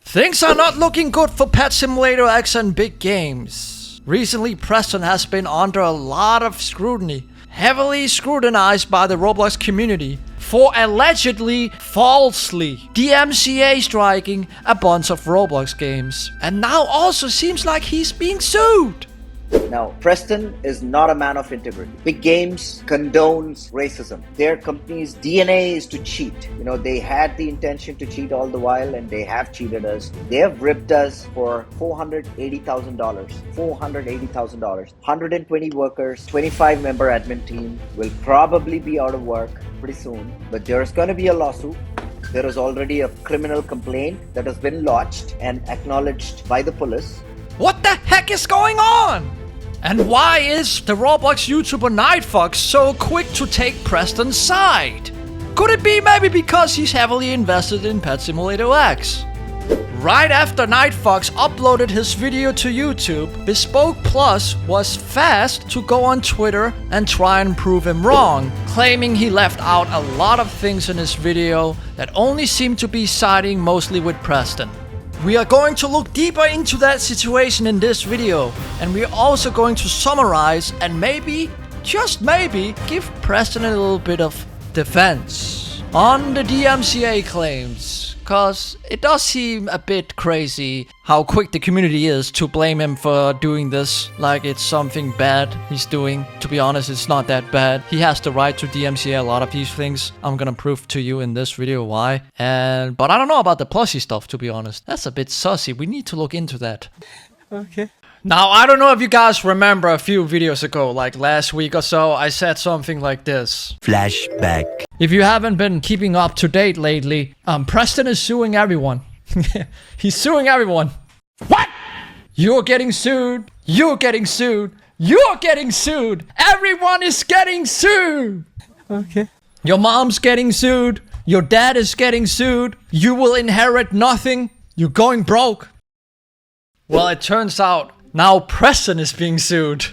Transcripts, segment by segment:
Things are not looking good for Pet Simulator X and big games. Recently, Preston has been under a lot of scrutiny, heavily scrutinized by the Roblox community for allegedly, falsely, DMCA striking a bunch of Roblox games. And now also seems like he's being sued. Now, Preston is not a man of integrity. Big Games condones racism. Their company's DNA is to cheat. They had the intention to cheat all the while, and they have cheated us. They have ripped us for $480,000. $480,000. 120 workers, 25-member admin team will probably be out of work pretty soon. But there's going to be a lawsuit. There is already a criminal complaint that has been lodged and acknowledged by the police. What the heck is going on? And why is the Roblox YouTuber Nightfox so quick to take Preston's side? Could it be maybe because he's heavily invested in Pet Simulator X? Right after Nightfox uploaded his video to YouTube, Bespoke Plus was fast to go on Twitter and try and prove him wrong, claiming he left out a lot of things in his video that only seemed to be siding mostly with Preston. We are going to look deeper into that situation in this video, and we're also going to summarize and maybe, just maybe, give Preston a little bit of defense on the DMCA claims. Cause it does seem a bit crazy how quick the community is to blame him for doing this like it's something bad he's doing. To be honest, it's not that bad. He has the right to DMCA a lot of these things. I'm gonna prove to you in this video why. But I don't know about the plushie stuff, to be honest. That's a bit sussy. We need to look into that. Okay. Now, I don't know if you guys remember a few videos ago, like last week or so, I said something like this. Flashback. If you haven't been keeping up to date lately, Preston is suing everyone. He's suing everyone. What? You're getting sued. You're getting sued. You're getting sued. Everyone is getting sued. Okay. Your mom's getting sued. Your dad is getting sued. You will inherit nothing. You're going broke. Well, it turns out now Preston is being sued.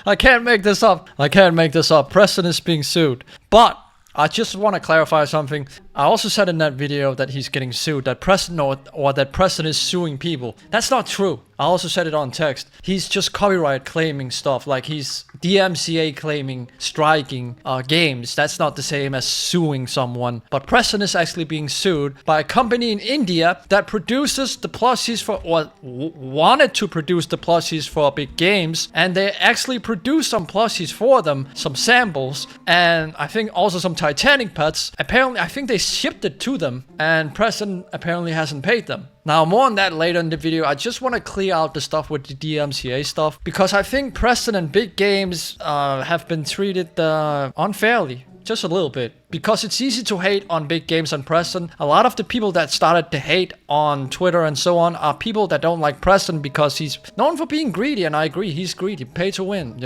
I can't make this up. I can't make this up. Preston is being sued. But I just want to clarify something. I also said in that video that he's getting sued, that Preston or that Preston is suing people. That's not true. I also said it on text. He's just copyright claiming stuff, like he's DMCA claiming striking games. That's not the same as suing someone. But Preston is actually being sued by a company in India that produces the plushies for, or wanted to produce the plushies for big games. And they actually produced some plushies for them, some samples, and I think also some Titanic pets. Apparently, I think they shipped it to them, and Preston apparently hasn't paid them. Now, more on that later in the video. I just want to clear out the stuff with the DMCA stuff, because I think Preston and big games have been treated unfairly. Just a little bit. Because it's easy to hate on big games and Preston. A lot of the people that started to hate on Twitter and so on are people that don't like Preston because he's known for being greedy, and I agree, he's greedy. Pay to win,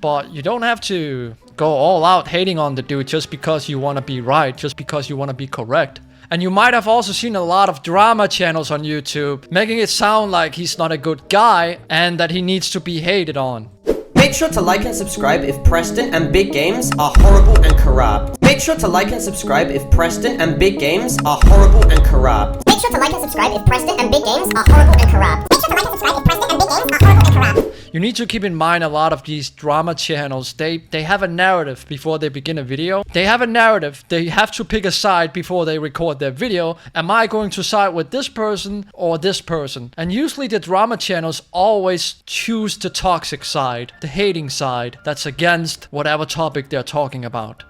But you don't have to go all out hating on the dude just because you want to be right, just because you want to be correct. And you might have also seen a lot of drama channels on YouTube making it sound like he's not a good guy and that he needs to be hated on. Make sure to like and subscribe if Preston and big games are horrible and corrupt. Make sure to like and subscribe if Preston and big games are horrible and corrupt. Make sure to like and subscribe if Preston and big games are horrible and corrupt. Make sure to like and subscribe if Preston and big games are horrible and corrupt. You need to keep in mind a lot of these drama channels, they have a narrative before they begin a video. They have a narrative. They have to pick a side before they record their video. Am I going to side with this person or this person? And usually the drama channels always choose the toxic side, the hating side that's against whatever topic they're talking about.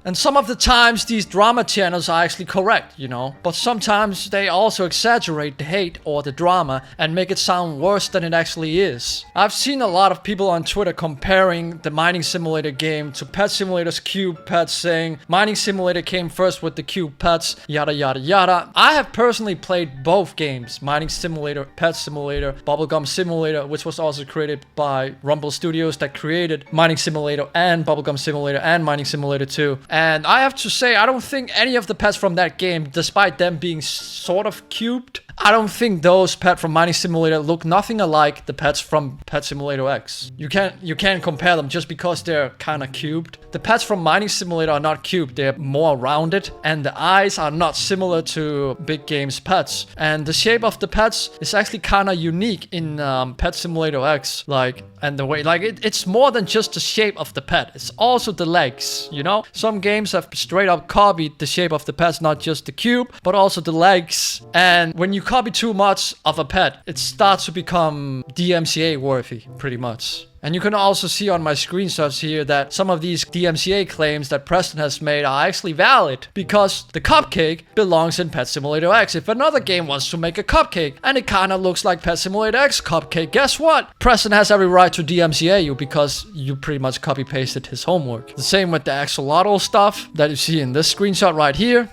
And some of the times these drama channels are actually correct, but sometimes they also exaggerate the hate or the drama and make it sound worse than it actually is. I've seen a lot of people on Twitter comparing the Mining Simulator game to Pet Simulator's Cube Pets, saying Mining Simulator came first with the Cube Pets, yada yada yada. I have personally played both games, Mining Simulator, Pet Simulator, Bubblegum Simulator, which was also created by RAMUL Studios that created Mining Simulator and Bubblegum Simulator and Mining Simulator 2. And I have to say, I don't think any of the pets from that game, despite them being sort of cubed, I don't think those pets from Mining Simulator look nothing alike the pets from Pet Simulator X. You can't compare them just because they're kind of cubed. The pets from Mining Simulator are not cubed, they're more rounded, and the eyes are not similar to Big Game's pets. And the shape of the pets is actually kind of unique in Pet Simulator X, like, and the way, like, it's more than just the shape of the pet, it's also the legs, you know? Some games have straight up copied the shape of the pets, not just the cube, but also the legs. And when you copy too much of a pet, it starts to become DMCA worthy, pretty much. And you can also see on my screenshots here that some of these DMCA claims that Preston has made are actually valid, because the cupcake belongs in Pet Simulator X. If another game wants to make a cupcake and it kind of looks like Pet Simulator X cupcake, guess what? Preston has every right to DMCA you because you pretty much copy pasted his homework. The same with the axolotl stuff that you see in this screenshot right here.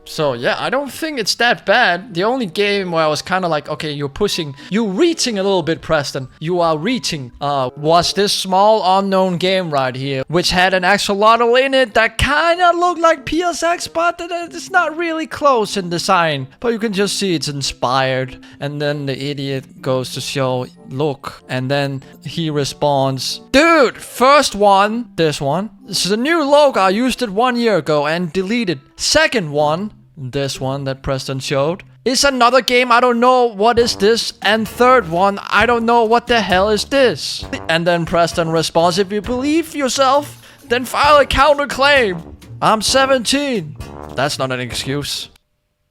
So yeah, I don't think it's that bad. The only game where I was kind of like, okay, you're reaching a little bit, Preston. You are reaching. Was this small unknown game right here, which had an axolotl in it that kind of looked like PSX, but it's not really close in design. But you can just see it's inspired. And then the idiot goes to show, look, and then he responds, dude, first one, this one. This is a new logo. I used it 1 year ago and deleted. Second one, this one that Preston showed, is another game. I don't know what is this. And third one, I don't know what the hell is this. And then Preston responds, if you believe yourself, then file a counterclaim. I'm 17. That's not an excuse.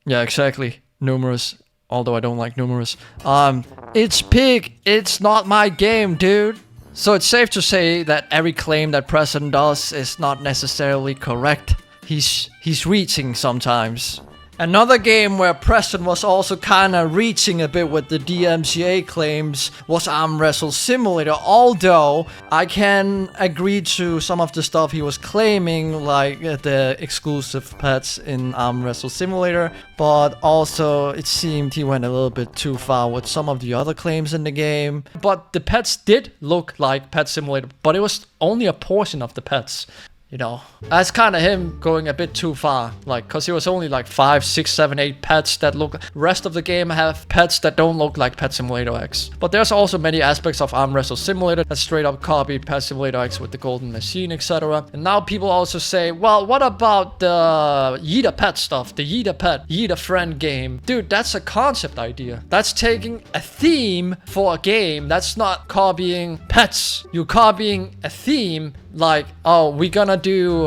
Yeah, exactly. Numerous. Although I don't like numerous. It's pig. It's not my game, dude. So it's safe to say that every claim that Preston does is not necessarily correct. He's reaching sometimes. Another game where Preston was also kinda reaching a bit with the DMCA claims was Arm Wrestle Simulator, although I can agree to some of the stuff he was claiming, like the exclusive pets in Arm Wrestle Simulator, but also it seemed he went a little bit too far with some of the other claims in the game. But the pets did look like Pet Simulator, but it was only a portion of the pets. You know, that's kind of him going a bit too far, like, because he was only like 5, 6, 7, 8 pets that look. Rest of the game have pets that don't look like Pet Simulator X. But there's also many aspects of Arm Wrestle Simulator that straight up copied Pet Simulator X with the golden machine, etc. And now people also say, well, what about the Yeet a Pet stuff, the Yeet a Pet, Yeet a Friend game? Dude, that's a concept idea. That's taking a theme for a game. That's not copying pets. You're copying a theme. Like, oh, we're gonna do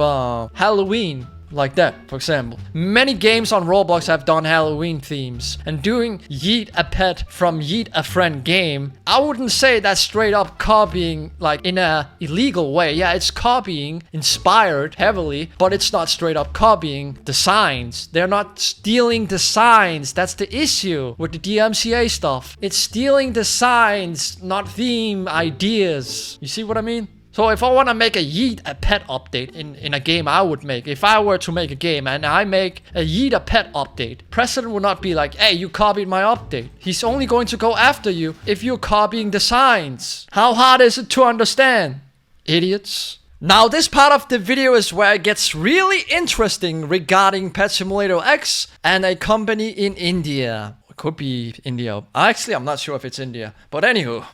Halloween, like that, for example. Many games on Roblox have done Halloween themes, and doing Yeet a Pet from Yeet a Friend game, I wouldn't say that's straight up copying, like, in a illegal way. Yeah, it's copying, inspired heavily, but it's not straight up copying the signs. They're not stealing the signs. That's the issue with the DMCA stuff. It's stealing the signs, not theme ideas. You see what I mean? So if I want to make a Yeet a Pet update in a game I would make, if I were to make a game and I make a Yeet a Pet update, President would not be like, hey, you copied my update. He's only going to go after you if you're copying the signs. How hard is it to understand? Idiots. Now this part of the video is where it gets really interesting regarding Pet Simulator X and a company in India. It could be India. Actually, I'm not sure if it's India. But anywho.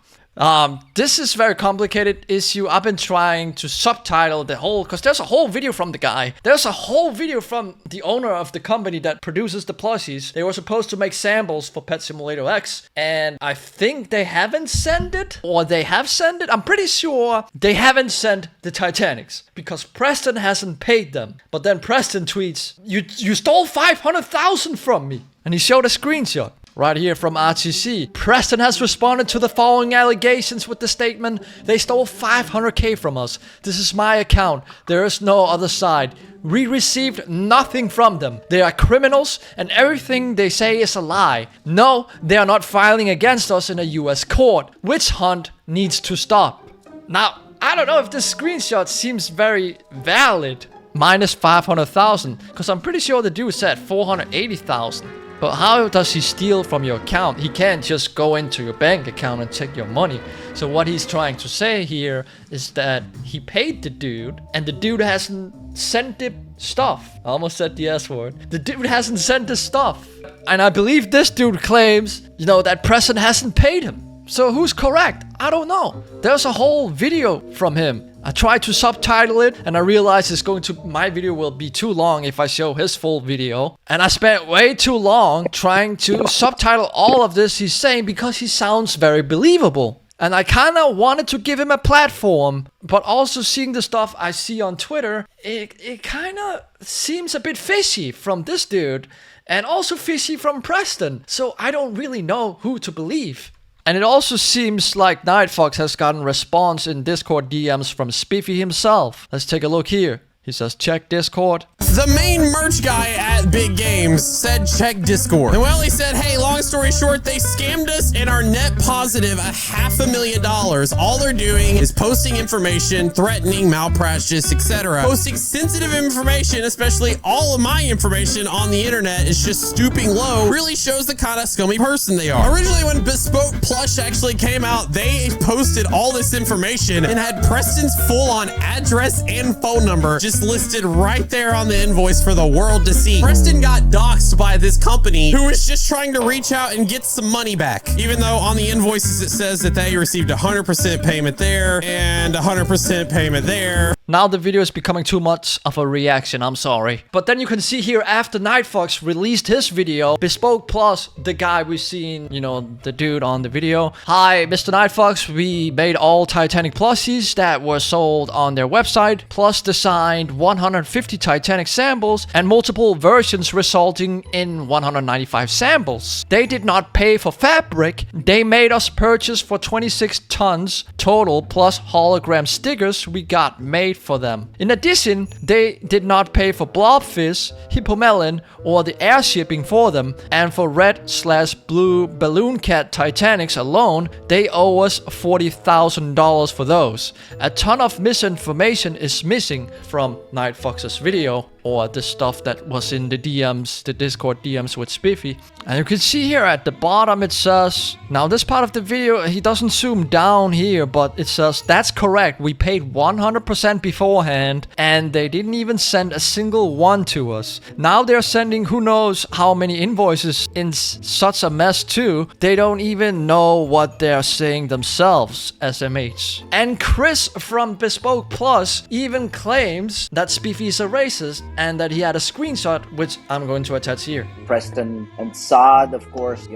This is very complicated issue. I've been trying to subtitle the whole, because there's a whole video from the guy. There's a whole video from the owner of the company that produces the plushies. They were supposed to make samples for Pet Simulator X, and I think they haven't sent it, or they have sent it. I'm pretty sure they haven't sent the Titanics, because Preston hasn't paid them. But then Preston tweets, you stole 500,000 from me. And he showed a screenshot. Right here from RTC. Preston has responded to the following allegations with the statement, they stole 500k from us. This is my account. There is no other side. We received nothing from them. They are criminals and everything they say is a lie. No, they are not filing against us in a US court. Witch hunt needs to stop. Now, I don't know if this screenshot seems very valid. Minus 500,000. Because I'm pretty sure the dude said 480,000. But how does he steal from your account? He can't just go into your bank account and take your money. So what he's trying to say here is that he paid the dude, and the dude hasn't sent the stuff. I almost said the S word. The dude hasn't sent the stuff. And I believe this dude claims, that Preston hasn't paid him. So who's correct? I don't know. There's a whole video from him. I tried to subtitle it and I realized my video will be too long if I show his full video. And I spent way too long trying to subtitle all of this he's saying because he sounds very believable. And I kind of wanted to give him a platform, but also seeing the stuff I see on Twitter, it kind of seems a bit fishy from this dude and also fishy from Preston. So I don't really know who to believe. And it also seems like Nightfox has gotten response in Discord DMs from Spiffy himself. Let's take a look here. He says, check Discord. The main merch guy at Big Games said check Discord. And well, he said, hey, long story short, they scammed us and are net positive $500,000. All they're doing is posting information, threatening malpractice, etc. Posting sensitive information, especially all of my information on the internet is just stooping low, really shows the kind of scummy person they are. Originally, when Bespoke Plush actually came out, they posted all this information and had Preston's full-on address and phone number just listed right there on the invoice for the world to see. Preston got doxxed by this company who was just trying to reach out and get some money back, even though on the invoices it says that they received 100% payment there and 100% payment there. Now the video is becoming too much of a reaction, I'm sorry. But then you can see here after Nightfox released his video, Bespoke Plus, the guy we've seen, the dude on the video. Hi, Mr. Nightfox, we made all Titanic plushies that were sold on their website, plus designed 150 Titanic samples and multiple versions resulting in 195 samples. They did not pay for fabric, they made us purchase for 26 tons total plus hologram stickers we got made for them. In addition, they did not pay for blobfish, hippomelon, or the air shipping for them, and for red/blue balloon cat Titanics alone, they owe us $40,000 for those. A ton of misinformation is missing from Nightfox's video, or the stuff that was in the DMs, the Discord DMs with Spiffy. And you can see here at the bottom it says, now this part of the video, he doesn't zoom down here, but it says, that's correct, we paid 100% beforehand, and they didn't even send a single one to us. Now they're sending who knows how many invoices in such a mess too. They don't even know what they're saying themselves, SMH. And Chris from Bespoke Plus even claims that Spiffy is a racist and that he had a screenshot, which I'm going to attach here. Preston and Saad, of course,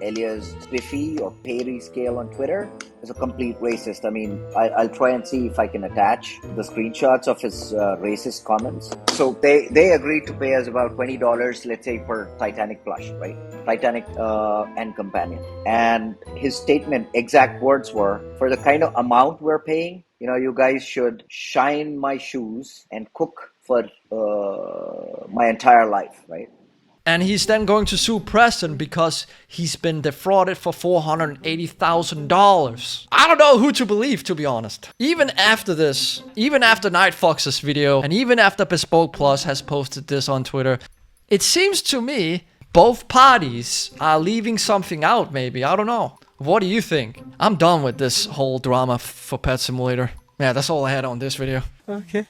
alias Spiffy or Perry Scale on Twitter, is a complete racist. I mean, I'll try and see if I can attach the screenshots of his racist comments. So they agreed to pay us about $20, let's say, per Titanic plush, right? Titanic and companion. And his statement, exact words were, for the kind of amount we're paying, you guys should shine my shoes and cook for my entire life, right? And he's then going to sue Preston because he's been defrauded for $480,000. I don't know who to believe, to be honest. Even after this, even after Nightfox's video, and even after Bespoke Plus has posted this on Twitter, it seems to me both parties are leaving something out, maybe. I don't know. What do you think? I'm done with this whole drama for Pet Simulator. Yeah, that's all I had on this video. Okay.